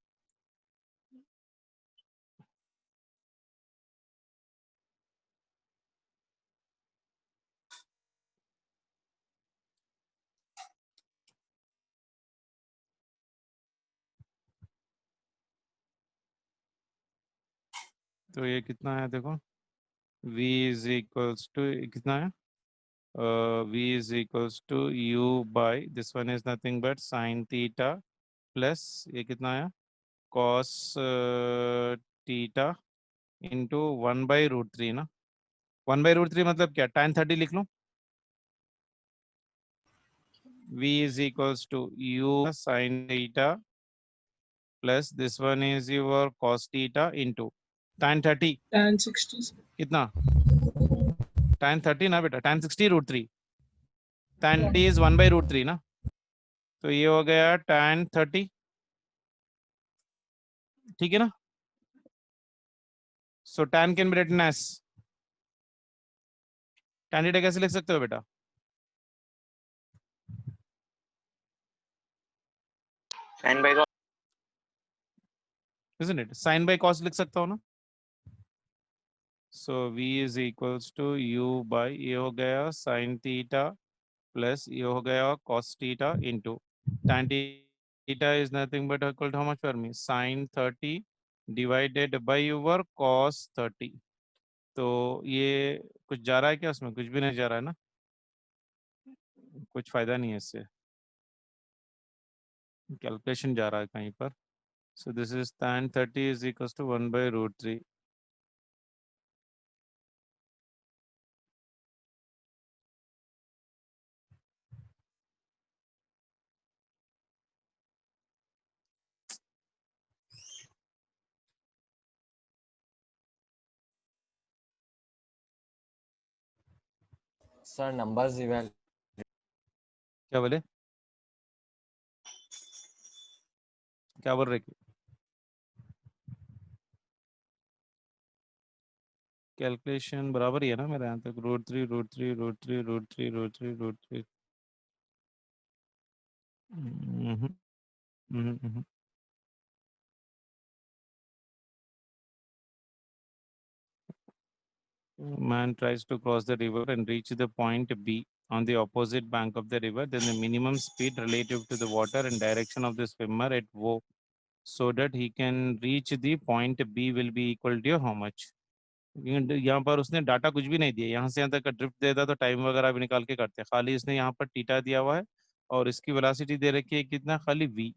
B: तो ये कितना है देखो, v इज इक्वल्स टू कितना है, v is equals to u by this one is nothing but sine theta plus ये कितना है, कॉस थीटा इंटू 1/√3 ना. 1/√3 मतलब क्या, tan 30 लिख लूँ. v is equals to u sin theta plus this one is your cos theta into tan 30
A: tan 60 sir.
B: कितना, tan 30 ना बेटा, tan 60 root 3, tan t is 1/√3 ना. तो ये हो गया tan 30, ठीक है ना. So tan can be written as, tan theta कैसे लिख सकते हो बेटा?
G: sin by cos.
B: isn't it, sin by cos लिख सकता हो ना. सो v is equals to u by ये हो गया sin theta प्लस ये हो गया cos theta into tan theta is nothing but equal to how much for me, sin 30 divided by your cos 30. तो ये कुछ जा रहा है क्या उसमें? कुछ भी नहीं जा रहा है ना, कुछ फायदा नहीं है इससे, कैलकुलेशन जा रहा है कहीं पर. सो this is tan 30 is equals to 1/√3.
H: Sir, numbers eval.
B: क्या बोले, क्या बोल रहे? कैलकुलेशन बराबर ही है ना मेरे यहाँ तक, √3 √3 √3 √3 √3 √3. Man tries to cross the river and reach the point B on the opposite bank of the river. Then the minimum speed relative to the water and direction of the swimmer at wo, so that he can reach the point B will be equal to how much. यहाँ पर उसने data कुछ भी नहीं दिया, यहाँ से यहाँ तक का ड्रिफ्ट देता तो टाइम वगैरह भी निकाल के करते, खाली इसने यहाँ पर टीटा दिया हुआ है और इसकी वेलोसिटी दे रखी है कितना, खाली v,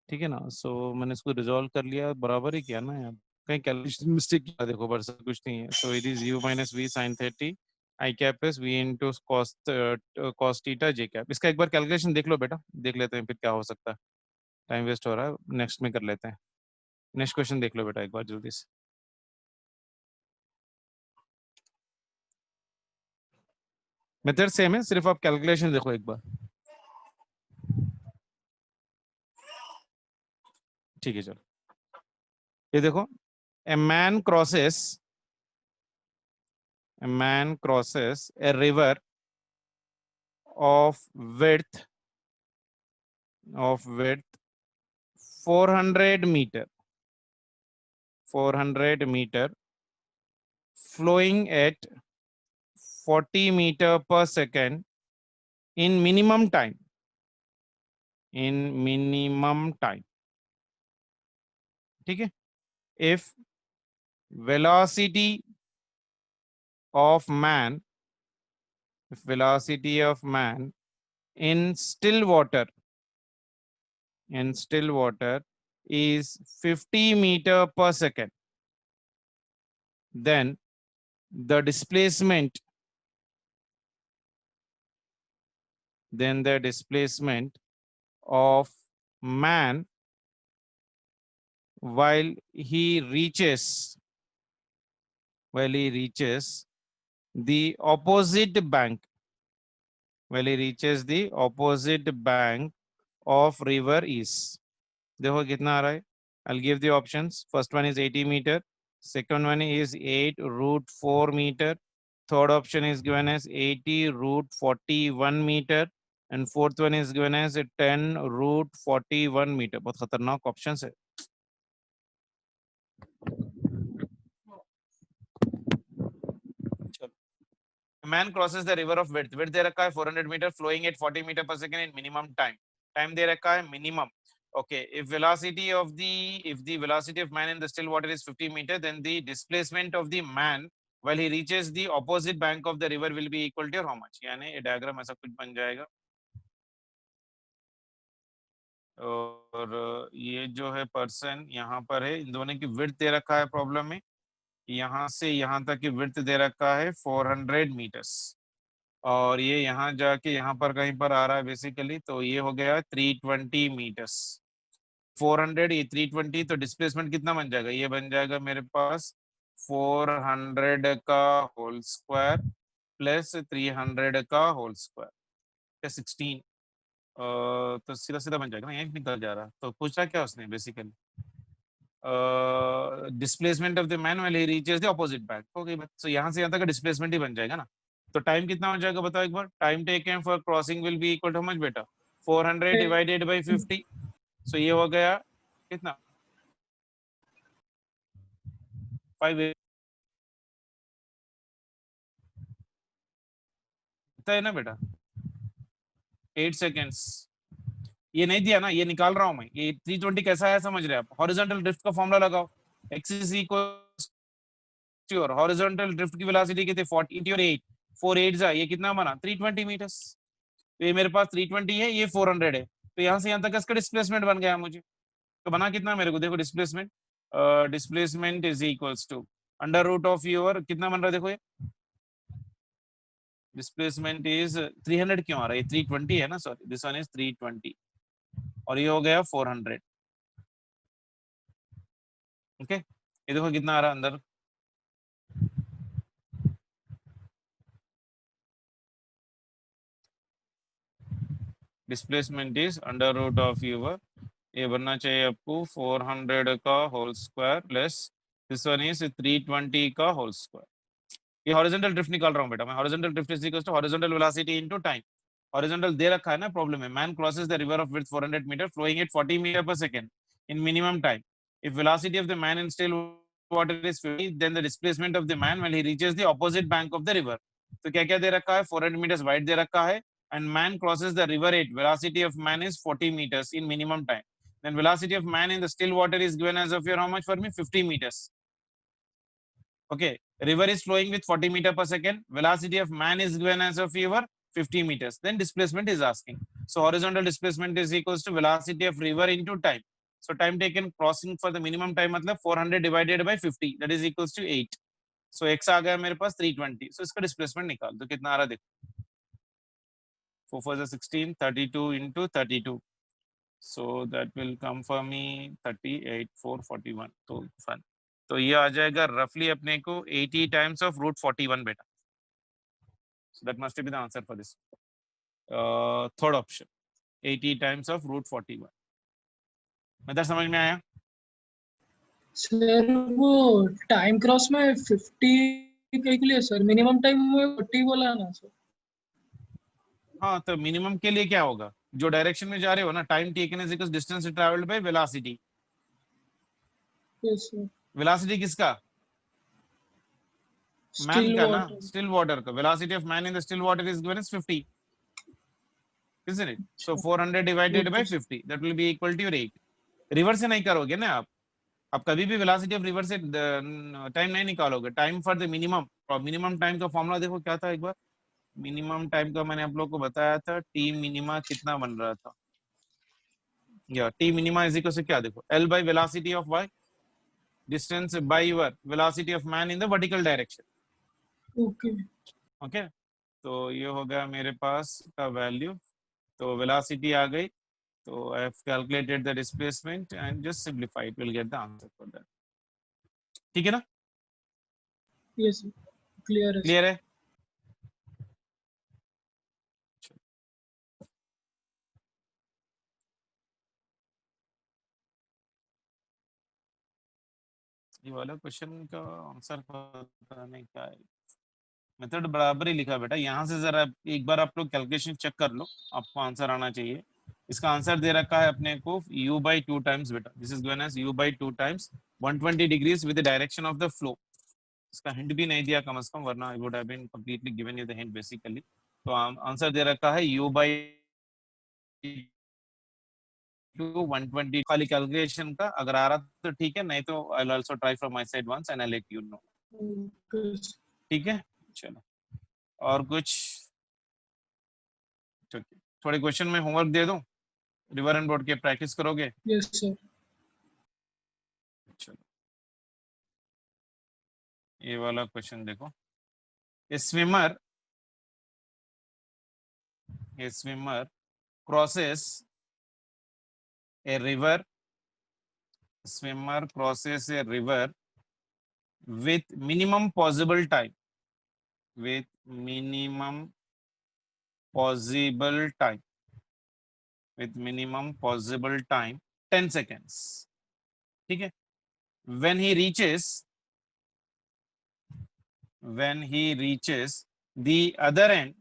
B: ठीक है ना. सो मैंने इसको रिजॉल्व कर लिया, बराबर ही किया ना यार, कहीं कैलकुलेशन मिस्टेक किया देखो, बस कुछ नहीं है. So it is u minus we sine 30 I cap plus V into cos theta J cap. इसका एक बार कैलकुलेशन देख लो बेटा, देख लेते हैं फिर क्या हो सकता है, टाइम वेस्ट हो रहा है, नेक्स्ट में कर लेते हैं. नेक्स्ट क्वेश्चन देख लो बेटा एक बार जल्दी से. मेथड सेम है, सिर्फ आप कैलकुलेशन देखो एक बार. ठीक है चलो, ये देखो, a man crosses a river of width 400 meter flowing at 40 meter per second in minimum time. ठीक है, if velocity of man in still water is 50 meter per second, then the displacement of man while he reaches the opposite bank of river is. देखो कितना आ रहा है. I'll give the options. First one is 80 meter. Second one is 8√4 meter. Third option is given as 80√41 meter. And fourth one is given as 10√41 meter. बहुत खतरनाक options है. A man crosses the river of width दे रखा है 400 meter flowing at 40 meter per second in minimum time दे रखा है minimum. Okay, if the velocity of man in the still water is 50 meter, then the displacement of the man while he reaches the opposite bank of the river will be equal to how much. यानी ये diagram ऐसा कुछ बन जाएगा. और ये जो है पर्सन यहाँ पर है, इन दोनों की विड्थ दे रखा है प्रॉब्लम में. यहाँ से यहाँ तक की विड्थ दे रखा है 400 मीटर्स और ये यहाँ जाके यहाँ पर कहीं पर आ रहा है बेसिकली, तो ये हो गया 320 मीटर्स. 400 ये 320, तो डिस्प्लेसमेंट कितना बन जाएगा, ये बन जाएगा मेरे पास 400 का होल स्क्वायर प्लस 300 का होल स्क्वायर 16. तो सीधा सीधा बन जाएगा ना, यही निकल जा रहा. तो पूछा क्या उसने basically, displacement of the man when he reaches the opposite bank. Okay, so यहाँ से यहाँ तक का डिस्प्लेसमेंट ही बन जाएगा ना. तो टाइम कितना हो जाएगा बताओ एक बार. Time taken for crossing will be equal to much बेटा 400 डिवाइडेड बाय 50. सो ये हो गया कितना 5 है ना बेटा 8 सेकेंड्स. ये नहीं दिया ना, ये निकाल रहा हूं मैं. ये 320 कैसा है समझ रहे हैं आप. हॉरिजॉन्टल ड्रिफ्ट का फॉर्मूला लगाओ. x is equal to horizontal drift की वेलोसिटी कितनी 40 और 8 4 8 जा, ये कितना बना 320 मीटर्स. तो ये मेरे पास 320 है, ये 400 है. तो यहाँ से यहाँ तक इसका डिस्प्लेसमेंट बन गया मुझे. तो बना कितना मेरे को, देखो displacement is equals to under root of your कितना बन रहा है देखो. ये डिस्प्लेसमेंट इज 300 क्यों आ रहा है, ये 320 है ना, सॉरी दिस वन इज 320 और ये हो गया 400. ओके, ये देखो कितना आ रहा है अंदर. Displacement is under root of your, ये बनना चाहिए आपको 400 का whole square plus this one is 320 का होल स्क्वायर. ये हॉरिजॉन्टल ड्रिफ्ट निकाल रहा हूं बेटा मैं. Horizontal drift is equal to horizontal velocity into time. Horizontal दे रखा है ना प्रॉब्लम में. Man crosses the river of width 400 metre flowing at 40 metre per second in minimum time. If velocity of the man in still water is 50, then the displacement of the man when he reaches the opposite bank of the river. तो क्या क्या दे रखा है, 400 metres wide दे रखा है and man crosses the river at velocity of man is 40 meters in minimum time. Then velocity of man in the still water is given as of your how much for me 50 meters. Okay, river is flowing with 40 meter per second. Velocity of man is given as of your 50 meters. Then displacement is asking. So horizontal displacement is equals to velocity of river into time. So time taken crossing for the minimum time मतलब 400 divided by 50 that is equals to 8. So x आ गया मेरे पास 320. So इसका displacement निकाल तो कितना आ रहा देखो. 4 4 is 16, 32 into 32. So that will come for me 38, 441. तो fun. तो ये आ जाएगा रफली अपने को 80 times of root 41 बेटा. So that must be the answer for this. Third option 80 times of root 41. मतलब समझ में आया.
A: सर वो टाइम क्रॉस में 50 के लिए सर मिनिमम टाइम में 40 बोला है ना सर।
B: हाँ, तो मिनिमम के लिए क्या होगा, जो डायरेक्शन में जा रहे हो ना, time taken is equal distance travelled by velocity.
A: Yes sir.
B: Velocity किसका? मैन
A: स्टिल
B: का ना,
A: वाटर।
B: स्टिल वाटर का। Velocity of man in the still water is given as 50, isn't it? So 400 divided by 50, that will be equal to your 8. River से नहीं करोगे ना आप कभी भी वेलोसिटी ऑफ रिवर से टाइम नहीं निकालोगे। टाइम फॉर द मिनिमम, और मिनिमम टाइम का फॉर्मूला देखो क्या था एक बार। मिनिमम टाइम का मैंने आप लोग को बताया था, टी मिनिमा कितना बन रहा था, या T minima is equal to क्या, देखो L by velocity of Y, distance by your velocity of man in the vertical direction.
A: Okay.
B: Okay, तो ये हो गया मेरे पास का वैल्यू। तो वेलोसिटी आ गई, तो I have calculated the displacement and just simplify, will get the answer for that. ठीक है ना,
A: यस सर, क्लियर है सर।
B: क्लियर है? ये वाला क्वेश्चन का आंसर पता नहीं क्या है, मेथड बराबर ही लिखा बेटा। यहाँ से जरा एक बार आप लोग कैलकुलेशन चेक कर लो, आपको आंसर आना चाहिए। इसका आंसर दे रखा है अपने को u by 2 टाइम्स बेटा, this is given as u by 2 times 120 degrees with the direction of the flow. इसका हिंट भी नहीं दिया कम से कम, वरना I would have been completely given you the hint basically. तो आंसर दे रखा है u by 2 120। खाली कैलकुलेशन का अगर आ रहा तो ठीक है, नहीं तो I will also try from my side once and I let you know.
A: Okay sir.
B: ठीक है, चलो और कुछ? ठीक है, थोड़े क्वेश्चन में होमवर्क दे दूं, रिवर एंड बोर्ड के प्रैक्टिस करोगे?
A: Yes sir.
B: चलो ये वाला क्वेश्चन देखो। A swimmer crosses a river. Swimmer crosses a river with minimum possible time. With minimum possible time. With minimum possible time 10 seconds. ठीक है? When he reaches the other end,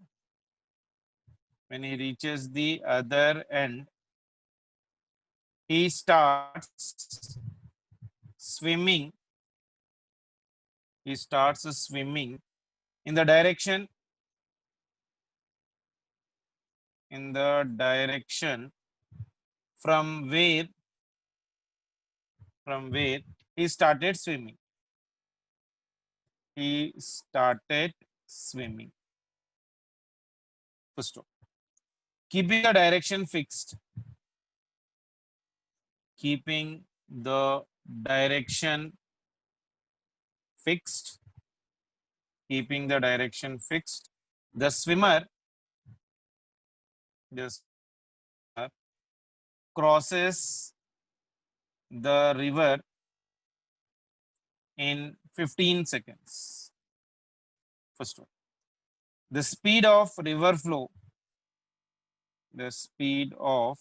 B: when he reaches the other end, he starts swimming. He starts swimming in the direction from where he started swimming. He started swimming. First of all, keeping the direction fixed. Keeping the direction fixed. Keeping the direction fixed. The swimmer crosses the river in 15 seconds. First one, the speed of river flow, the speed of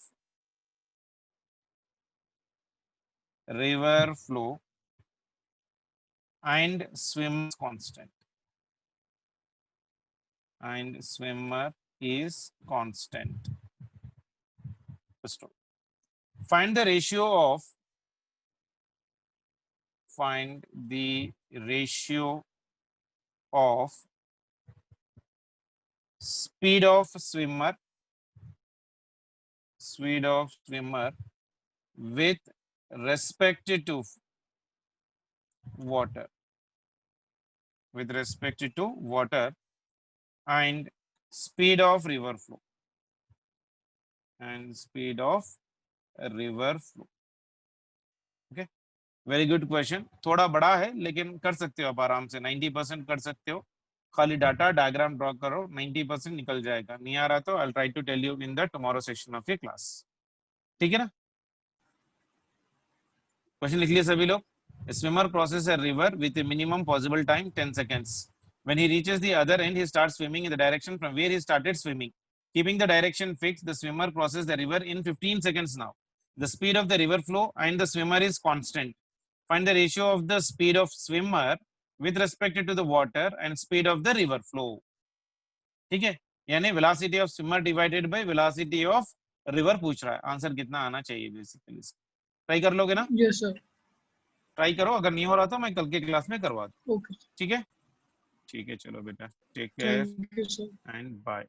B: river flow and swim is constant, and swimmer is constant. First one, find the ratio of speed of swimmer with respect to water, and speed of river flow, okay, very good question. थोड़ा बड़ा है लेकिन कर सकते हो आप आराम से, 90% कर सकते हो। खाली डाटा डायग्राम ड्रॉ करो, 90% निकल जाएगा। नहीं आ रहा तो I will try to tell you in the tomorrow session of your class. ठीक है ना? क्वेश्चन लिख लिए सभी लोग? स्विमर क्रॉसेस अ रिवर विद a minimum possible time 10 seconds. When he reaches the other end, he starts swimming in the direction from where he started swimming. Keeping the direction fixed, the swimmer crosses the river in 15 seconds now. The speed of the river flow and the swimmer is constant. find the ratio of the speed of swimmer with respect to the water and speed of the river flow. ठीक है, यानी velocity of swimmer divided by velocity of river पूछ रहा है, answer कितना आना चाहिए basically. Try कर लोगे ना?
A: Yes sir.
B: ट्राई करो, अगर नहीं हो रहा तो मैं कल के क्लास में करवा दूं।
A: ओके
B: ठीक है, ठीक है, चलो बेटा, take care
A: thank you sir.
B: And bye.